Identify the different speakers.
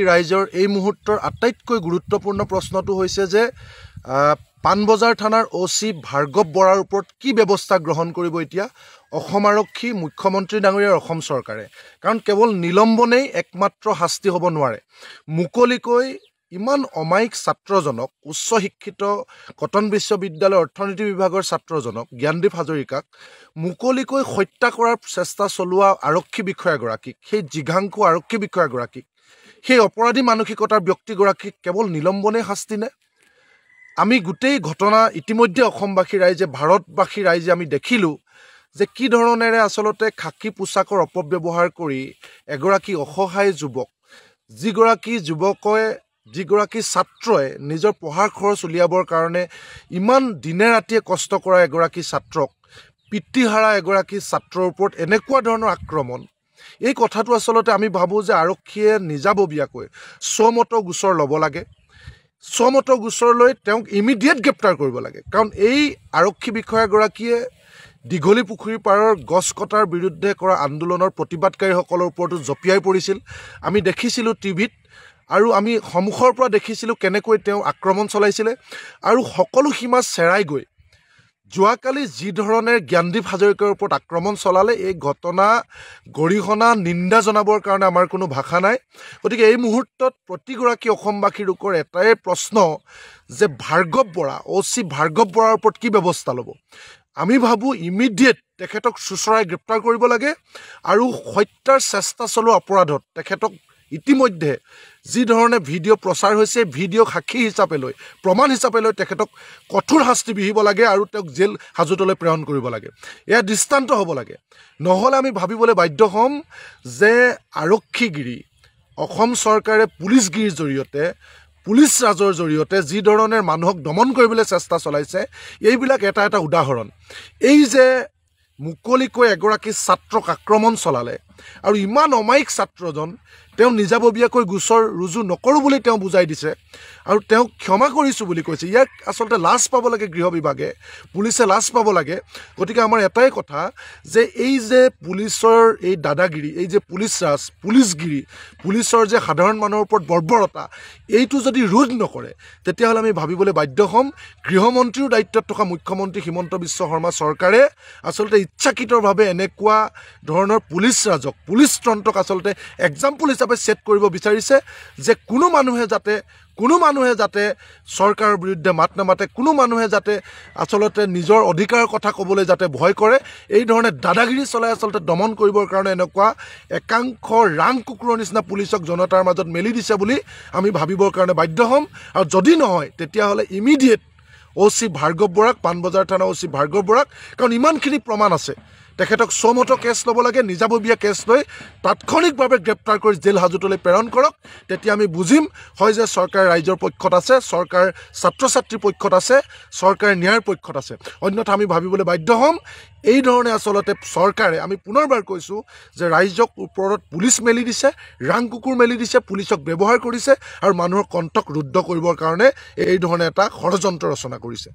Speaker 1: ৰাইজৰ এই মুহূৰ্তৰ আটাইতকৈ গুৰুত্বপূৰ্ণ প্ৰশ্নটো হৈছে যে পাণবজাৰ থানাৰ OC ভাৰ্গৱ বৰাৰ ওপৰত কি ব্যৱস্থা গ্ৰহণ কৰিব এতিয়া অসম আৰক্ষী মুখ্যমন্ত্ৰী ডাঙৰীয়াৰ অসম চৰকাৰে। কাৰণ কেৱল নিলম্বনেই একমাত্ৰ শাস্তি হ'ব নোৱাৰে। মুকলিকৈ ইমান অমায়িক ছাত্ৰজনক, উচ্চ শিক্ষিত কটন বিশ্ববিদ্যালয়ৰ অৰ্থনীতি বিভাগৰ ছাত্ৰজনক জ্ঞানদীপ হাজৰিকাক মুকলিকৈ হত্যা কৰাৰ চেষ্টা চলোৱা আৰক্ষী বিষয়াগৰাকীক, সেই জিঘাংকু আৰক্ষী বিষয়াগৰাকীক, সেই অপৰাধী মানসিকতাৰ ব্যক্তিগৰাকীক কেৱল নিলম্বনে শাস্তি নে? আমি গোটেই ঘটনা ইতিমধ্যে অসমবাসী ৰাইজে, ভাৰতবাসী ৰাইজে আমি দেখিলোঁ যে কি ধৰণেৰে আচলতে খাকী পোছাকৰ অপব্যৱহাৰ কৰি এগৰাকী অসহায় যুৱক, যিগৰাকী ছাত্ৰই নিজৰ পঢ়াৰ খৰচ উলিয়াবৰ কাৰণে ইমান দিনে ৰাতিয়ে কষ্ট কৰা এগৰাকী ছাত্ৰক, পিতৃহাৰা এগৰাকী ছাত্ৰৰ ওপৰত এনেকুৱা ধৰণৰ আক্ৰমণ, এই কথাটো আচলতে আমি ভাবোঁ যে আৰক্ষীয়ে নিজাববীয়াকৈ স্বমত গোচৰ ল'ব লাগে। স্বমত গোচৰ লৈ তেওঁক ইমিডিয়েট গ্ৰেপ্তাৰ কৰিব লাগে। কাৰণ এই আৰক্ষী বিষয়াগৰাকীয়ে দীঘলী পুখুৰীৰ পাৰৰ গছ কটাৰ বিৰুদ্ধে কৰা আন্দোলনৰ প্ৰতিবাদকাৰীসকলৰ ওপৰতো জঁপিয়াই পৰিছিল। আমি দেখিছিলোঁ টিভিত, আৰু আমি সন্মুখৰ পৰা দেখিছিলোঁ কেনেকৈ তেওঁ আক্ৰমণ চলাইছিলে। আৰু সকলো সীমা চেৰাই গৈ যোৱাকালি যি ধৰণে জ্ঞানদীপ হাজৰিকাৰ ওপৰত আক্ৰমণ চলালে, এই ঘটনা গৰিহণা নিন্দা জনাবৰ কাৰণে আমাৰ কোনো ভাষা নাই। গতিকে এই মুহূৰ্তত প্ৰতিগৰাকী অসমবাসীৰ লোকৰ এটাই প্ৰশ্ন যে ভাৰ্গৱ বৰা, OC ভাৰ্গৱ বৰাৰ ওপৰত কি ব্যৱস্থা ল'ব? আমি ভাবোঁ ইমিডিয়েট তেখেতক চোঁচৰাই গ্ৰেপ্তাৰ কৰিব লাগে, আৰু হত্যাৰ চেষ্টা চলোৱা অপৰাধত তেখেতক ইতিমধ্যে যি ধৰণে ভিডিঅ' প্ৰচাৰ হৈছে, ভিডিঅ' সাক্ষী হিচাপে লৈ, প্ৰমাণ হিচাপে লৈ তেখেতক কঠোৰ শাস্তি বিহিব লাগে আৰু তেওঁক জেল হাজতলৈ প্ৰেৰণ কৰিব লাগে। এয়া দৃষ্টান্ত হ'ব লাগে। নহ'লে আমি ভাবিবলৈ বাধ্য হ'ম যে আৰক্ষীগিৰি, অসম চৰকাৰে পুলিচগিৰিৰ জৰিয়তে, পুলিচ ৰাজৰ জৰিয়তে যি ধৰণে মানুহক দমন কৰিবলৈ চেষ্টা চলাইছে, এইবিলাক এটা এটা উদাহৰণ। এই যে মুকলিকৈ এগৰাকী ছাত্ৰক আক্ৰমণ চলালে, আৰু ইমান অমায়িক ছাত্ৰজন, তেওঁ নিজাববীয়াকৈ গোচৰ ৰুজু নকৰোঁ বুলি তেওঁ বুজাই দিছে, আৰু তেওঁক ক্ষমা কৰিছোঁ বুলি কৈছে। ইয়াক আচলতে লাজ পাব লাগে গৃহ বিভাগে, পুলিচে লাজ পাব লাগে। গতিকে আমাৰ এটাই কথা যে এই যে পুলিচৰ এই দাদাগিৰি, এই যে পুলিচ ৰাজ, পুলিচগিৰি, পুলিচৰ যে সাধাৰণ মানুহৰ ওপৰত বৰ্বৰতা, এইটো যদি ৰোধ নকৰে, তেতিয়াহ'লে আমি ভাবিবলৈ বাধ্য হ'ম গৃহমন্ত্ৰীৰ দায়িত্বত থকা মুখ্যমন্ত্ৰী হিমন্ত বিশ্ব শৰ্মা চৰকাৰে আচলতে ইচ্ছাকৃতভাৱে এনেকুৱা ধৰণৰ পুলিচ ৰাজক, পুলিচ তন্ত্ৰক আচলতে এক্সাম্পল হিচাপে ছেট কৰিব বিচাৰিছে যে কোনো মানুহে যাতে চৰকাৰৰ বিৰুদ্ধে মাত নামাতে, কোনো মানুহে যাতে আচলতে নিজৰ অধিকাৰৰ কথা ক'বলৈ যাতে ভয় কৰে, এই ধৰণে দাদাগিৰি চলাই আচলতে দমন কৰিবৰ কাৰণে এনেকুৱা একাংশ ৰাং কুকুৰৰ নিচিনা পুলিচক জনতাৰ মাজত মেলি দিছে বুলি আমি ভাবিবৰ কাৰণে বাধ্য হ'ম। আৰু যদি নহয়, তেতিয়াহ'লে ইমিডিয়েট OC ভাৰ্গৱ বৰাক, পাণবজাৰ থানা OC ভাৰ্গৱ বৰাক, কাৰণ ইমানখিনি প্ৰমাণ আছে, তেখেতক স্বমত কেছ ল'ব লাগে, নিজাববীয়া কেছ লৈ তাৎক্ষণিকভাৱে গ্ৰেপ্তাৰ কৰি জেল হাজতলৈ প্ৰেৰণ কৰক। তেতিয়া আমি বুজিম হয় যে চৰকাৰ ৰাইজৰ পক্ষত আছে, চৰকাৰ ছাত্ৰ ছাত্ৰীৰ পক্ষত আছে, চৰকাৰ ন্যায়ৰ পক্ষত আছে। অন্যথা আমি ভাবিবলৈ বাধ্য হ'ম এই ধৰণে আচলতে চৰকাৰে, আমি পুনৰবাৰ কৈছোঁ যে ৰাইজক ওপৰত পুলিচ মেলি দিছে, ৰাং কুকুৰ মেলি দিছে, পুলিচক ব্যৱহাৰ কৰিছে, আৰু মানুহৰ কণ্ঠক ৰুদ্ধ কৰিবৰ কাৰণে এই ধৰণে এটা ষড়যন্ত্ৰ ৰচনা কৰিছে।